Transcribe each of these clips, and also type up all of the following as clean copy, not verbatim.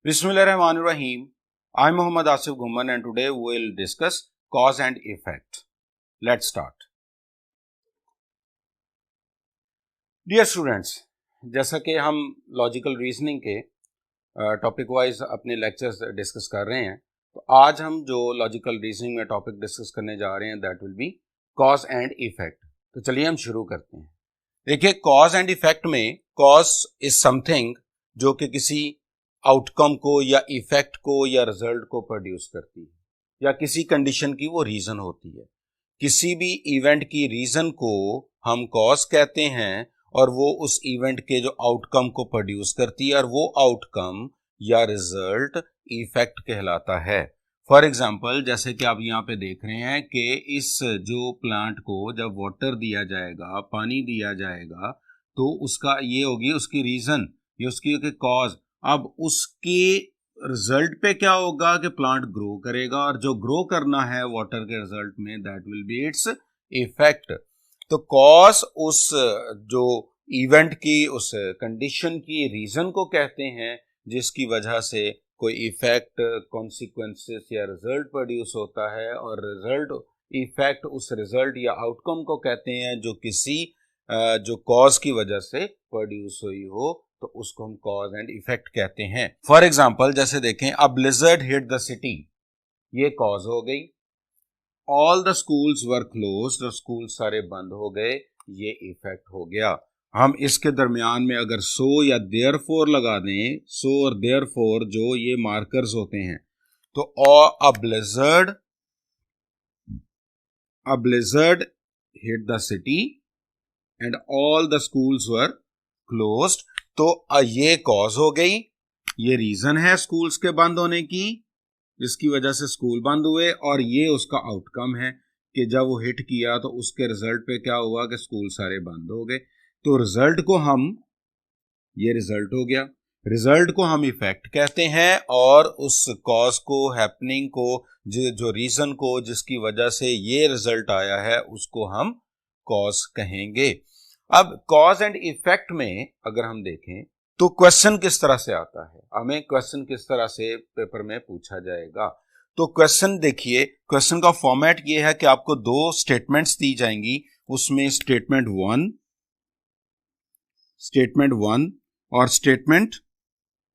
Bismillahirrahmanirrahim. I'm Muhammad Asif Gumman and today we'll discuss cause and effect. Let's start. Dear students, जैसा कि हम logical reasoning के topic wise अपने lectures discuss कर रहे हैं, तो आज हम जो लॉजिकल रीजनिंग में टॉपिक डिस्कस करने जा रहे हैं that will be cause and effect. तो चलिए हम शुरू करते हैं. देखिए, कॉज एंड इफेक्ट में कॉज इज समथिंग जो कि किसी आउटकम को या इफेक्ट को या रिजल्ट को प्रोड्यूस करती है, या किसी कंडीशन की वो रीजन होती है. किसी भी इवेंट की रीजन को हम कॉज कहते हैं और वो उस इवेंट के जो आउटकम को प्रोड्यूस करती है, और वो आउटकम या रिजल्ट इफेक्ट कहलाता है. फॉर एग्जाम्पल, जैसे कि आप यहाँ पे देख रहे हैं कि इस जो प्लांट को जब वाटर दिया जाएगा, पानी दिया जाएगा, तो उसका ये होगी उसकी रीजन, ये उसकी कॉज. अब उसके रिजल्ट पे क्या होगा कि प्लांट ग्रो करेगा, और जो ग्रो करना है वाटर के रिजल्ट में that will be its effect. तो कॉज उस जो इवेंट की, उस कंडीशन की रीजन को कहते हैं जिसकी वजह से कोई इफेक्ट, कॉन्सिक्वेंसेस या रिजल्ट प्रोड्यूस होता है, और रिजल्ट इफेक्ट उस रिजल्ट या आउटकम को कहते हैं जो किसी जो कॉज की वजह से प्रोड्यूस हुई हो, तो उसको हम कॉज एंड इफेक्ट कहते हैं. फॉर एग्जाम्पल, जैसे देखें, अ ब्लिजर्ड हिट द सिटी, ये कॉज हो गई. All the schools were closed, school सारे बंद हो गए, ये इफेक्ट हो गया. हम इसके दरमियान में अगर सो या देयरफॉर लगा दें, सो और देयरफॉर जो ये मार्कर्स होते हैं, तो a blizzard hit the city and all the schools were closed, तो ये कॉज हो गई, ये रीजन है स्कूल्स के बंद होने की, जिसकी वजह से स्कूल बंद हुए, और ये उसका आउटकम है कि जब वो हिट किया तो उसके रिजल्ट पे क्या हुआ कि स्कूल सारे बंद हो गए. तो रिजल्ट को हम, ये रिजल्ट हो गया, रिजल्ट को हम इफेक्ट कहते हैं, और उस कॉज को, हैपनिंग को, जो रीजन को जिसकी वजह से ये रिजल्ट आया है, उसको हम कॉज कहेंगे. अब कॉज एंड इफेक्ट में अगर हम देखें तो क्वेश्चन किस तरह से आता है, हमें क्वेश्चन किस तरह से पेपर में पूछा जाएगा. तो क्वेश्चन देखिए, क्वेश्चन का फॉर्मेट ये है कि आपको दो स्टेटमेंट्स दी जाएंगी, उसमें स्टेटमेंट वन और statement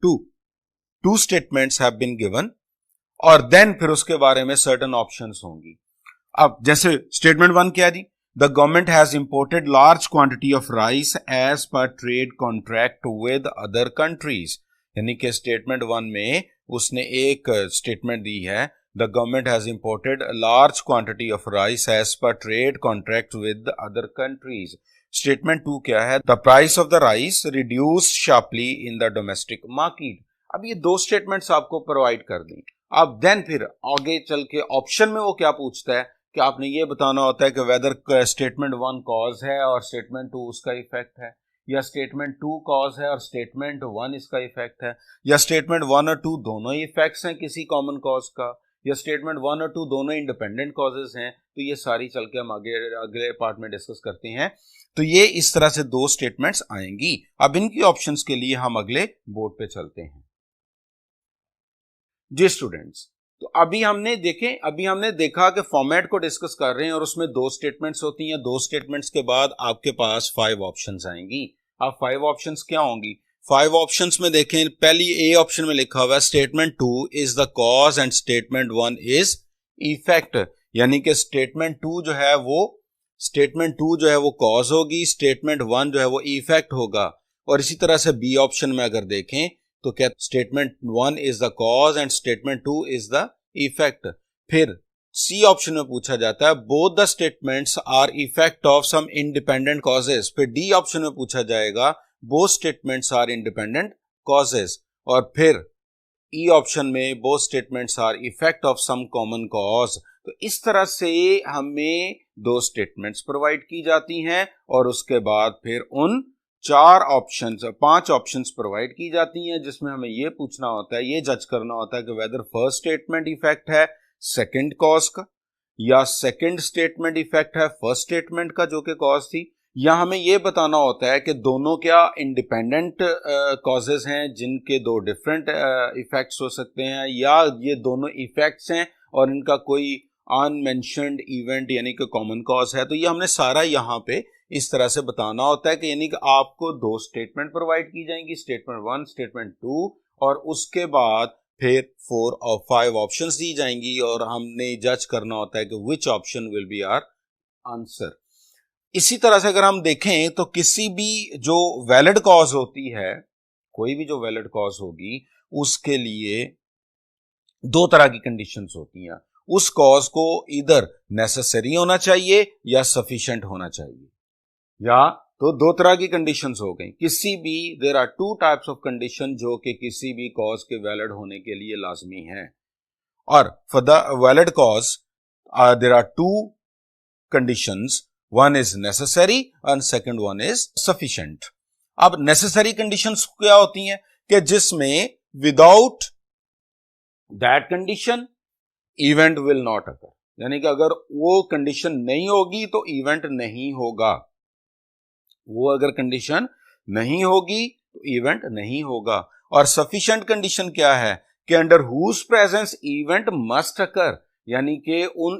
two statements have been given, और देन फिर उसके बारे में सर्टेन ऑप्शंस होंगी. अब जैसे स्टेटमेंट वन क्या दी, The government has imported large quantity of rice as per trade contract with other countries. यानी कि स्टेटमेंट वन में उसने एक स्टेटमेंट दी है, The government has imported a large quantity of rice as per trade contract with other countries. Statement two क्या है, The price of the rice reduced sharply in the domestic market. अब ये दो statements आपको provide कर दी. अब then फिर आगे चल के ऑप्शन में वो क्या पूछता है कि आपने ये बताना होता है कि वेदर स्टेटमेंट वन कॉज है और स्टेटमेंट टू उसका इफेक्ट है, या स्टेटमेंट टू कॉज है और स्टेटमेंट वन इसका इफेक्ट है, या स्टेटमेंट वन और टू दोनों ही इफेक्ट्स हैं किसी कॉमन कॉज का, या स्टेटमेंट वन और टू दोनों इंडिपेंडेंट कॉजेज हैं. तो ये सारी चल के हम अगले पार्ट में डिस्कस करते हैं. तो ये इस तरह से दो स्टेटमेंट्स आएंगी. अब इनकी ऑप्शंस के लिए हम अगले बोर्ड पे चलते हैं. जी स्टूडेंट्स, तो अभी हमने देखा कि फॉर्मेट को डिस्कस कर रहे हैं और उसमें दो स्टेटमेंट्स होती हैं. दो स्टेटमेंट्स के बाद आपके पास 5 ऑप्शंस आएंगी. अब 5 ऑप्शंस क्या होंगी, 5 ऑप्शंस में देखें, पहली ए ऑप्शन में लिखा हुआ है statement two is the cause and statement one is effect. यानी कि स्टेटमेंट टू जो है वो कॉज होगी, स्टेटमेंट वन जो है वो इफेक्ट होगा. और इसी तरह से बी ऑप्शन में अगर देखें तो क्या statement one is the cause and statement two is the effect. फिर सी ऑप्शन में पूछा जाता है both the statements are effect of some independent causes. फिर डी ऑप्शन में पूछा जाएगा both statements are independent causes. और फिर ई ऑप्शन में both statements are effect of some common cause. तो इस तरह से हमें दो स्टेटमेंट्स प्रोवाइड की जाती हैं, और उसके बाद फिर उन 5 ऑप्शंस प्रोवाइड की जाती हैं, जिसमें हमें यह पूछना होता है, ये जज करना होता है कि वेदर फर्स्ट स्टेटमेंट इफेक्ट है सेकंड कॉज का, या सेकंड स्टेटमेंट इफेक्ट है फर्स्ट स्टेटमेंट का जो कि कॉज थी, या हमें ये बताना होता है कि दोनों क्या इंडिपेंडेंट कॉजेज हैं जिनके दो डिफरेंट इफेक्ट्स हो सकते हैं, या ये दोनों इफेक्ट्स हैं और इनका कोई अनमेंशन्ड इवेंट यानी कि कॉमन कॉज है। तो ये हमने सारा यहाँ पे इस तरह से बताना होता है कि यानी कि आपको दो स्टेटमेंट प्रोवाइड की जाएंगी, स्टेटमेंट 1, स्टेटमेंट 2, और उसके बाद फिर 4 और 5 ऑप्शंस दी जाएंगी और हमने जज करना होता है कि which option will be our answer. इसी तरह से अगर हम देखें तो किसी भी जो वैलिड कॉज होती है, कोई भी जो वैलिड कॉज होगी, उसके लिए दो तरह की कंडीशंस होती हैं। उस कॉज को इधर नेसेसरी होना चाहिए या सफिशिएंट होना चाहिए, या तो दो तरह की कंडीशंस हो गई। किसी भी there are two types of condition जो कि किसी भी कॉज के वैलिड होने के लिए लाजमी है। और for the valid cause there are two conditions, one is necessary and second one is sufficient. अब नेसेसरी कंडीशंस क्या होती हैं कि जिसमें without that condition event will not occur, यानी कि अगर वो कंडीशन नहीं होगी तो इवेंट नहीं होगा। वो अगर कंडीशन नहीं होगी तो इवेंट नहीं होगा। और सफिशिएंट कंडीशन क्या है कि under whose presence event must occur, यानी कि उन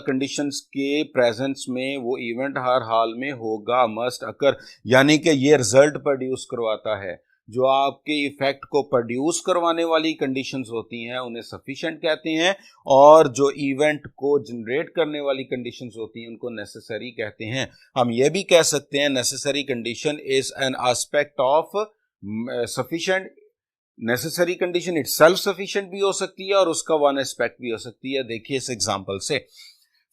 कंडीशंस के प्रेजेंस में वो इवेंट हर हाल में होगा, मस्ट अकर, यानी कि ये रिजल्ट प्रोड्यूस करवाता है। जो आपके इफेक्ट को प्रोड्यूस करवाने वाली कंडीशंस होती हैं उन्हें सफिशिएंट कहते हैं, और जो इवेंट को जनरेट करने वाली कंडीशंस होती हैं उनको नेसेसरी कहते हैं। हम ये भी कह सकते हैं necessary condition is an aspect of sufficient. Necessary condition it self sufficient भी हो सकती है और उसका वन एस्पेक्ट भी हो सकती है। देखिए इस एग्जांपल से,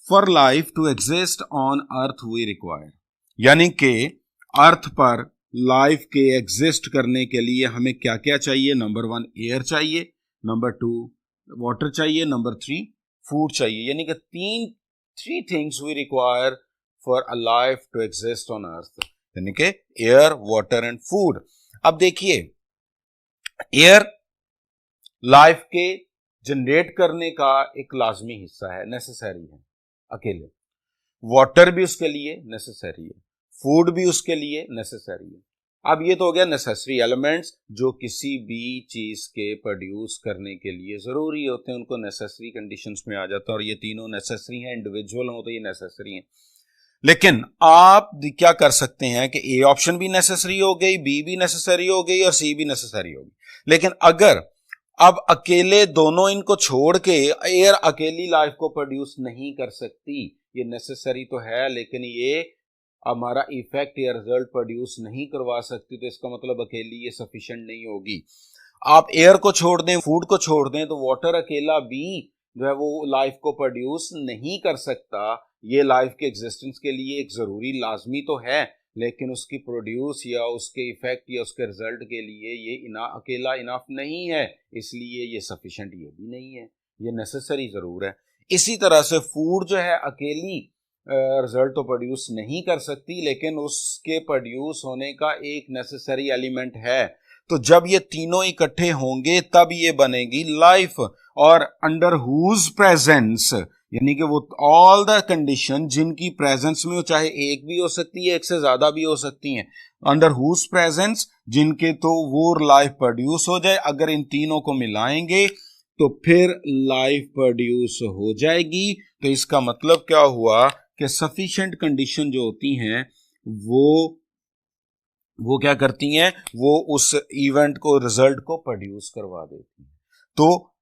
for life to exist on earth we require, यानी कि अर्थ पर लाइफ के एग्जिस्ट करने के लिए हमें क्या क्या चाहिए। नंबर 1 एयर चाहिए, नंबर 2 वाटर चाहिए, नंबर 3 फूड चाहिए, यानी कि three things we require for a life to exist on earth, यानी कि एयर, वाटर एंड फूड। अब देखिए एयर लाइफ के जनरेट करने का एक लाजमी हिस्सा है, नेसेसरी है अकेले। वाटर भी उसके लिए नेसेसरी है, फूड भी उसके लिए नेसेसरी है। अब ये तो हो गया नेसेसरी एलिमेंट्स जो किसी भी चीज के प्रोड्यूस करने के लिए जरूरी होते हैं, उनको नेसेसरी कंडीशंस में आ जाता है। और ये तीनों नेसेसरी हैं, इंडिविजुअल हो तो ये नेसेसरी हैं। लेकिन आप क्या कर सकते हैं कि ए ऑप्शन भी नेसेसरी हो गई, बी भी नेसेसरी हो गई और सी भी नेसेसरी हो गई। लेकिन अगर अब अकेले दोनों इनको छोड़ के एयर अकेली लाइफ को प्रोड्यूस नहीं कर सकती, ये नेसेसरी तो है लेकिन ये हमारा इफेक्ट या रिजल्ट प्रोड्यूस नहीं करवा सकती, तो इसका मतलब अकेली ये सफिशिएंट नहीं होगी। आप एयर को छोड़ दें, फूड को छोड़ दें, तो वाटर अकेला भी जो है वो लाइफ को प्रोड्यूस नहीं कर सकता। ये लाइफ के एग्जिस्टेंस के लिए एक जरूरी लाजमी तो है, लेकिन उसकी प्रोड्यूस या उसके इफेक्ट या उसके रिजल्ट के लिए ये अकेला इनफ नहीं है, इसलिए ये सफिशिएंट ये भी नहीं है, ये नेसेसरी जरूर है। इसी तरह से फूड जो है अकेली रिजल्ट तो प्रोड्यूस नहीं कर सकती, लेकिन उसके प्रोड्यूस होने का एक नेसेसरी एलिमेंट है। तो जब ये तीनों इकट्ठे होंगे तब ये बनेगी लाइफ। और अंडर हुज प्रेजेंस, यानी कि वो ऑल द कंडीशन जिनकी प्रेजेंस में, चाहे एक भी हो सकती है, एक से ज्यादा भी हो सकती हैं, अंडर हुज प्रेजेंस जिनके तो वो लाइफ प्रोड्यूस हो जाए। अगर इन तीनों को मिलाएंगे तो फिर लाइफ प्रोड्यूस हो जाएगी। तो इसका मतलब क्या हुआ कि सफिशिएंट कंडीशन जो होती हैं वो क्या करती हैं, वो उस इवेंट को, रिजल्ट को प्रोड्यूस करवा देती हैं। तो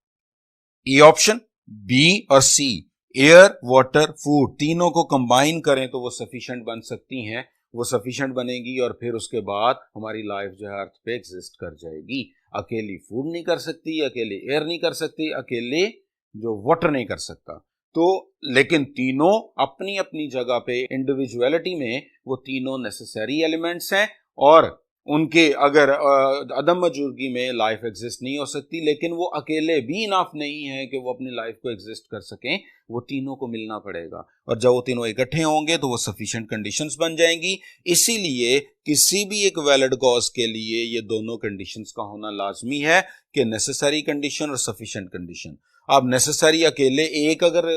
ए ऑप्शन, बी और सी, एयर, वाटर, फूड, तीनों को कंबाइन करें तो वो सफिशिएंट बन सकती हैं, वो सफिशिएंट बनेगी और फिर उसके बाद हमारी लाइफ जो है अर्थ पे एग्जिस्ट कर जाएगी। अकेली फूड नहीं कर सकती, अकेले एयर नहीं कर सकती, अकेले जो वाटर नहीं कर सकता। तो लेकिन तीनों अपनी अपनी जगह पे इंडिविजुअलिटी में वो तीनों नेसेसरी एलिमेंट्स हैं, और उनके अगर अदम मौजूदगी में लाइफ एग्जिस्ट नहीं हो सकती, लेकिन वो अकेले भी इनफ नहीं है कि वो अपनी लाइफ को एग्जिस्ट कर सकें, वो तीनों को मिलना पड़ेगा। और जब वो तीनों इकट्ठे होंगे तो वो सफिशिएंट कंडीशंस बन जाएंगी। इसीलिए किसी भी एक वैलिड कॉज के लिए ये दोनों कंडीशंस का होना लाजमी है कि नेसेसरी कंडीशन और सफिशिएंट कंडीशन। अब नेसेसरी अकेले एक अगर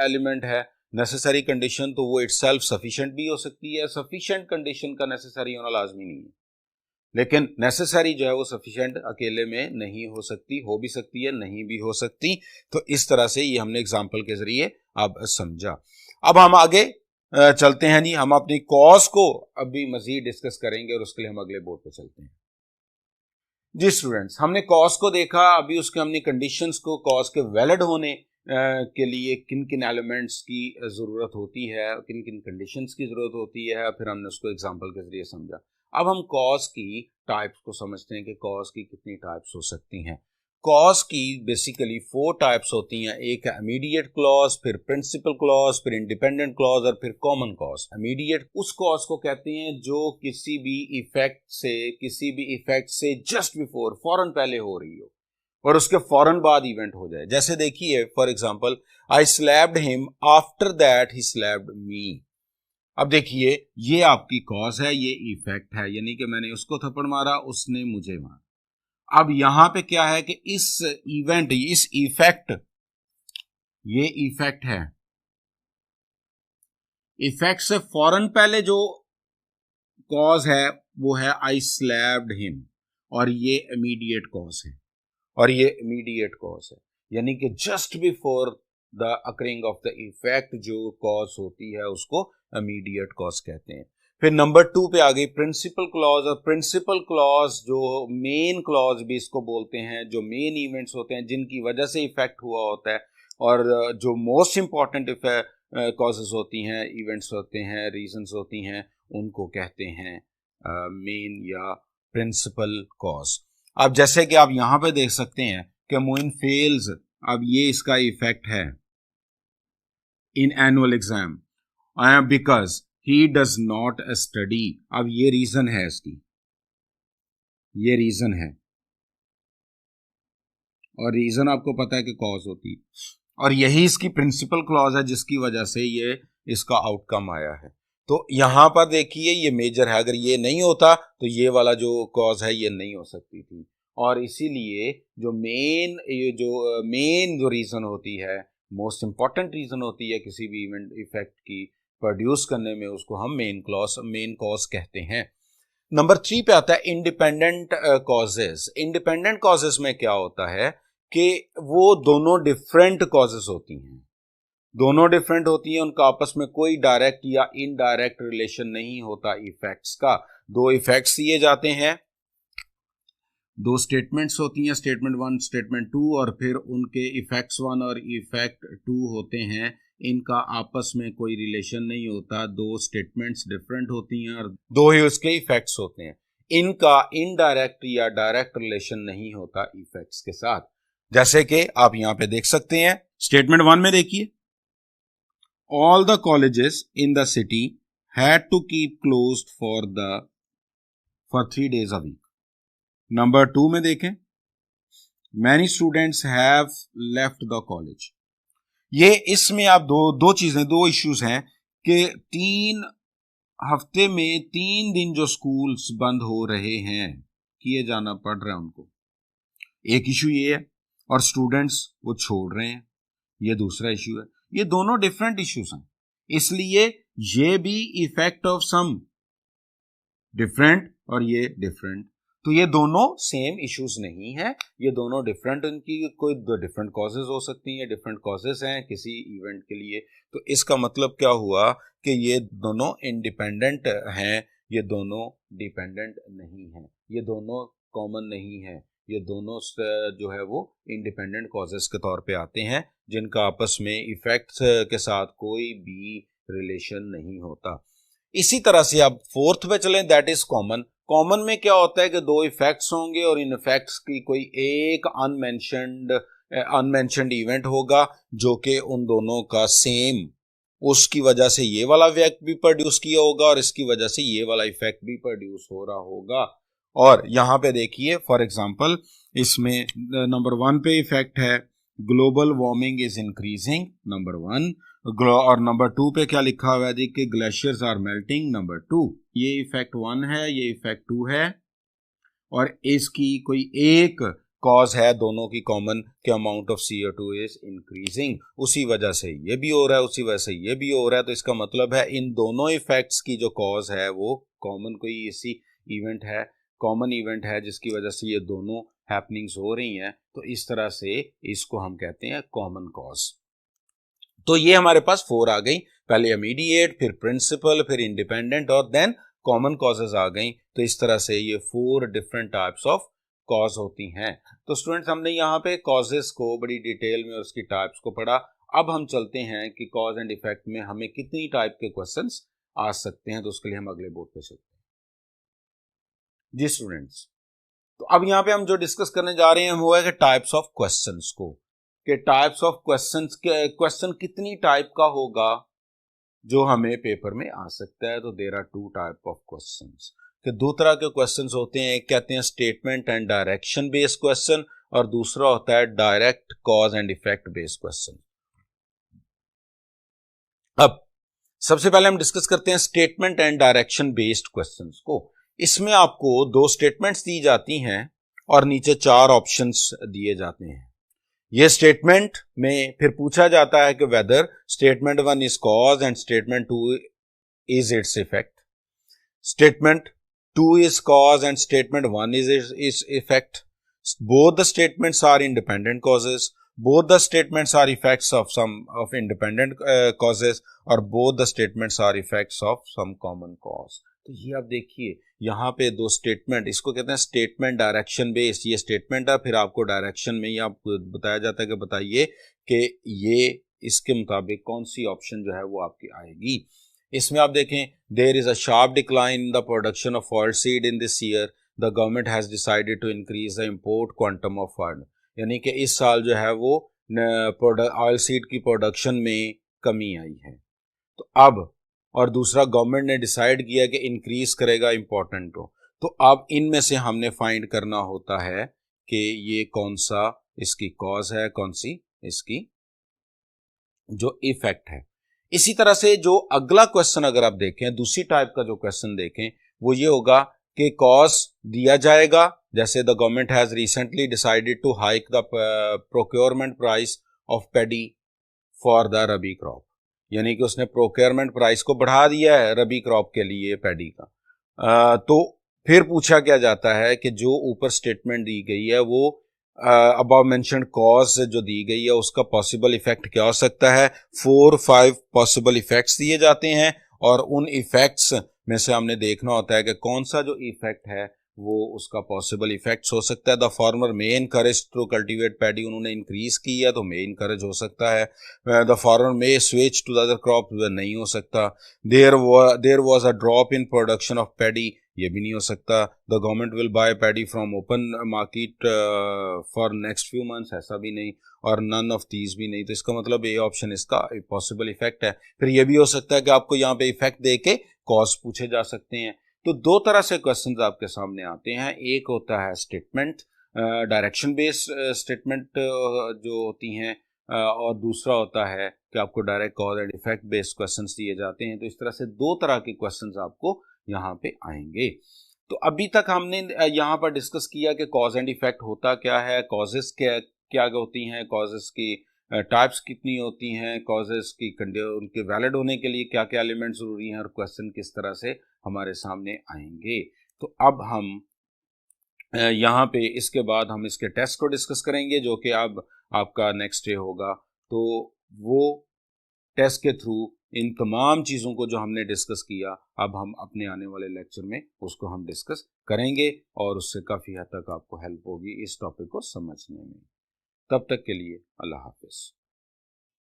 एलिमेंट है, नेसेसरी कंडीशन तो वो इटसेल्फ सफिशिएंट भी हो सकती है, सफिशिएंट कंडीशन का नेसेसरी होना लाजमी नहीं है, लेकिन नेसेसरी जो है वो सफिशिएंट अकेले में नहीं हो सकती, हो भी सकती है, नहीं भी हो सकती। तो इस तरह से ये हमने एग्जाम्पल के जरिए अब समझा। अब हम आगे चलते हैं जी, हम अपनी कॉज को अभी मजीद डिस्कस करेंगे और उसके लिए हम अगले बोर्ड पे चलते हैं। जी स्टूडेंट्स, हमने कॉज को देखा, अभी उसके हमने कंडीशंस को, कॉज के वैलिड होने के लिए किन किन एलिमेंट्स की ज़रूरत होती है, किन किन कंडीशंस की ज़रूरत होती है, फिर हमने उसको एग्जांपल के जरिए समझा। अब हम कॉज की टाइप्स को समझते हैं कि कॉज की कितनी टाइप्स हो सकती हैं। कॉज की बेसिकली 4 टाइप्स होती हैं। एक है इमीडिएट क्लॉज, फिर प्रिंसिपल क्लॉज, फिर इंडिपेंडेंट क्लॉज और फिर कॉमन कॉज। इमीडिएट उस कॉज को कहते हैं जो किसी भी इफेक्ट से जस्ट बिफोर, फौरन पहले हो रही हो और उसके फौरन बाद इवेंट हो जाए। जैसे देखिए for example, I slapped him after that he slapped मी। अब देखिए ये आपकी कॉज है, ये इफेक्ट है, यानी कि मैंने उसको थप्पड़ मारा, उसने मुझे मारा। अब यहां पे क्या है कि इस इवेंट, इस इफेक्ट, ये इफेक्ट है, इफेक्ट से फौरन पहले जो कॉज है वो है आई स्लैप्ड हिम, और ये इमीडिएट कॉज है, और ये इमीडिएट कॉज है, यानी कि just before the occurring of the effect जो कॉज होती है उसको इमीडिएट कॉज कहते हैं। फिर नंबर 2 पे आ गई प्रिंसिपल क्लॉज, और प्रिंसिपल क्लॉज जो मेन क्लॉज भी इसको बोलते हैं, जो मेन इवेंट्स होते हैं जिनकी वजह से इफेक्ट हुआ होता है, और जो मोस्ट इंपॉर्टेंट कॉजेज होती हैं, इवेंट्स होते हैं, रीजंस होती हैं, उनको कहते हैं मेन या प्रिंसिपल कॉज। अब जैसे कि आप यहां पे देख सकते हैं कि मोइन फेल्स, अब ये इसका इफेक्ट है in annual exam because he does not study. अब ये रीजन है इसकी, ये रीजन है, और रीजन आपको पता है कि कॉज होती है, और यही इसकी प्रिंसिपल क्लॉज है जिसकी वजह से ये इसका आउटकम आया है। तो यहां पर देखिए ये मेजर है, अगर ये नहीं होता तो ये वाला जो कॉज है ये नहीं हो सकती थी, और इसीलिए जो मेन जो रीजन होती है, मोस्ट इंपॉर्टेंट रीजन होती है किसी भी इवेंट इफेक्ट की प्रोड्यूस करने में, उसको हम मेन कॉज कहते हैं। नंबर 3 पे आता है इंडिपेंडेंट कॉजेस। इंडिपेंडेंट कॉजेस में क्या होता है कि वो दोनों डिफरेंट कॉजेस होती हैं, दोनों डिफरेंट होती हैं, उनका आपस में कोई डायरेक्ट या इनडायरेक्ट रिलेशन नहीं होता इफेक्ट्स का। दो इफेक्ट्स दिए जाते हैं, दो स्टेटमेंट्स होती हैं, स्टेटमेंट 1 स्टेटमेंट 2, और फिर उनके इफेक्ट्स 1 और इफेक्ट 2 होते हैं, इनका आपस में कोई रिलेशन नहीं होता, दो स्टेटमेंट्स डिफरेंट होती हैं और दो ही उसके इफेक्ट्स होते हैं, इनका इनडायरेक्ट या डायरेक्ट रिलेशन नहीं होता इफेक्ट्स के साथ। जैसे कि आप यहां पे देख सकते हैं स्टेटमेंट 1 में देखिए, all the colleges in the city had to keep closed for 3 days a week। Number 2 में देखें, many students have left the college. ये इसमें आप दो चीजें, दो इश्यूज हैं कि 3 हफ्ते में 3 दिन जो स्कूल्स बंद हो रहे हैं, किए जाना पड़ रहा है उनको, एक इशू ये है, और स्टूडेंट्स वो छोड़ रहे हैं, ये दूसरा इशू है। ये दोनों डिफरेंट इश्यूज हैं, इसलिए ये भी इफेक्ट ऑफ सम डिफरेंट और ये डिफरेंट, तो ये दोनों सेम इश्यूज नहीं है, ये दोनों डिफरेंट, उनकी कोई डिफरेंट कॉजेज हो सकती हैं, डिफरेंट कॉजेज हैं किसी इवेंट के लिए। तो इसका मतलब क्या हुआ कि ये दोनों इंडिपेंडेंट हैं, ये दोनों डिपेंडेंट नहीं हैं, ये दोनों कॉमन नहीं है, ये दोनों जो है वो इंडिपेंडेंट कॉजेज के तौर पे आते हैं, जिनका आपस में इफेक्ट्स के साथ कोई भी रिलेशन नहीं होता। इसी तरह से आप 4th पे चलें, दैट इज कॉमन। कॉमन में क्या होता है कि दो इफेक्ट्स होंगे और इन इफेक्ट्स की कोई एक अनमेंशनड इवेंट होगा जो कि उन दोनों का सेम, उसकी वजह से ये वाला इफेक्ट भी प्रोड्यूस किया होगा और इसकी वजह से ये वाला इफेक्ट भी प्रोड्यूस हो रहा होगा। और यहां पे देखिए फॉर एग्जांपल, इसमें नंबर 1 पे इफेक्ट है global warming is increasing, number 1, और नंबर 2 पे क्या लिखा हुआ है देखिए ग्लेशियर्स आर मेल्टिंग, नंबर 2। ये इफेक्ट 1 है, ये इफेक्ट 2 है, और इसकी कोई एक कॉज है दोनों की कॉमन कि amount of CO2 is increasing, उसी वजह से ये भी हो रहा है, उसी वजह से ये भी हो रहा है। तो इसका मतलब है इन दोनों इफेक्ट्स की जो कॉज है वो कॉमन कोई ऐसी इवेंट है, कॉमन इवेंट है जिसकी वजह से ये दोनों हैपनिंग्स हो रही हैं। तो इस तरह से इसको हम कहते हैं कॉमन कॉज। तो ये हमारे पास 4 आ गई, पहले इमीडिएट, फिर प्रिंसिपल, फिर इंडिपेंडेंट और देन कॉमन कॉजेज आ गई। तो इस तरह से ये 4 डिफरेंट टाइप्स ऑफ कॉज होती हैं। तो स्टूडेंट्स हमने यहाँ पे कॉजेस को बड़ी डिटेल में और उसकी टाइप्स को पढ़ा। अब हम चलते हैं कि कॉज एंड इफेक्ट में हमें कितनी टाइप के क्वेश्चंस आ सकते हैं। तो उसके लिए हम अगले बोर्ड पे चलते हैं जी स्टूडेंट्स। तो अब यहाँ पे हम जो डिस्कस करने जा रहे हैं वो है कि टाइप्स ऑफ क्वेश्चंस को, कि टाइप्स ऑफ क्वेश्चंस के क्वेश्चन कितनी टाइप का होगा जो हमें पेपर में आ सकता है। तो there are 2 type of questions, कि 2 तरह के क्वेश्चंस होते हैं। एक कहते हैं statement and direction based question और दूसरा होता है direct cause and effect based question. अब सबसे पहले हम डिस्कस करते हैं statement and direction based questions को। इसमें आपको 2 स्टेटमेंट्स दी जाती हैं और नीचे 4 ऑप्शंस दिए जाते हैं। ये स्टेटमेंट में फिर पूछा जाता है कि whether statement 1 is cause and statement 2 is its effect, statement 2 is cause and statement 1 is effect. Both the statements are independent causes. Both the statements are effects of some of independent causes और both the statements are effects of some common cause. तो ये आप देखिए यहाँ पे 2 statement, इसको कहते हैं स्टेटमेंट डायरेक्शन बेस्ड। ये स्टेटमेंट है, फिर आपको डायरेक्शन में ही आपको बताया जाता है कि बताइए कि ये इसके मुताबिक कौन सी ऑप्शन जो है वो आपकी आएगी। इसमें आप देखें there is a sharp decline in the production of oil seed in this year, the government has decided to increase the import quantum of fund. यानी कि इस साल जो है वो ऑयल सीड की प्रोडक्शन में कमी आई है। तो अब और दूसरा गवर्नमेंट ने डिसाइड किया कि इंक्रीज करेगा इंपॉर्टेंट को। तो अब इनमें से हमने फाइंड करना होता है कि ये कौन सा इसकी कॉज है, कौन सी इसकी जो इफेक्ट है। इसी तरह से जो अगला क्वेश्चन अगर आप देखें, दूसरी टाइप का जो क्वेश्चन देखें वो ये होगा कि कॉज दिया जाएगा, जैसे the government has recently decided to hike the procurement price of paddy for the rabi crop, यानी कि उसने प्रोक्योरमेंट प्राइस को बढ़ा दिया है रबी क्रॉप के लिए पैडी का। तो फिर पूछा क्या जाता है कि जो ऊपर स्टेटमेंट दी गई है वो अबाव मेंशन्ड कॉज जो दी गई है उसका पॉसिबल इफेक्ट क्या हो सकता है। 4-5 पॉसिबल इफेक्ट्स दिए जाते हैं और उन इफेक्ट्स में से हमने देखना होता है कि कौन सा जो इफेक्ट है वो उसका पॉसिबल इफेक्ट्स हो सकता है। The farmer may encourage to cultivate paddy, उन्होंने इंक्रीज की है तो मे इनकरेज हो सकता है। The farmer may switch to the other crop, नहीं हो सकता। There was a drop in production of paddy, ये भी नहीं हो सकता। The government will buy paddy from open market for next few months, ऐसा भी नहीं, और नन ऑफ दीज भी नहीं। तो इसका मतलब ये ऑप्शन इसका पॉसिबल इफेक्ट है। फिर ये भी हो सकता है कि आपको यहाँ पे इफेक्ट दे के कॉज पूछे जा सकते हैं। तो 2 तरह से क्वेश्चंस आपके सामने आते हैं। एक होता है स्टेटमेंट डायरेक्शन बेस्ड स्टेटमेंट जो होती हैं, और दूसरा होता है कि आपको direct cause and effect based questions दिए जाते हैं। तो इस तरह से 2 तरह के क्वेश्चंस आपको यहाँ पे आएंगे। तो अभी तक हमने यहाँ पर डिस्कस किया कि कॉज एंड इफेक्ट होता क्या है, कॉजेस क्या होती हैं, कॉजेस की टाइप्स कितनी होती हैं, कॉजेस की उनके वैलिड होने के लिए क्या क्या एलिमेंट जरूरी हैं और क्वेश्चन किस तरह से हमारे सामने आएंगे। तो अब हम यहाँ पे इसके बाद हम इसके टेस्ट को डिस्कस करेंगे जो कि अब आपका नेक्स्ट डे होगा। तो वो टेस्ट के थ्रू इन तमाम चीज़ों को जो हमने डिस्कस किया अब हम अपने आने वाले लेक्चर में उसको हम डिस्कस करेंगे और उससे काफ़ी हद तक आपको हेल्प होगी इस टॉपिक को समझने में। तब तक के लिए अल्लाह हाफिज़।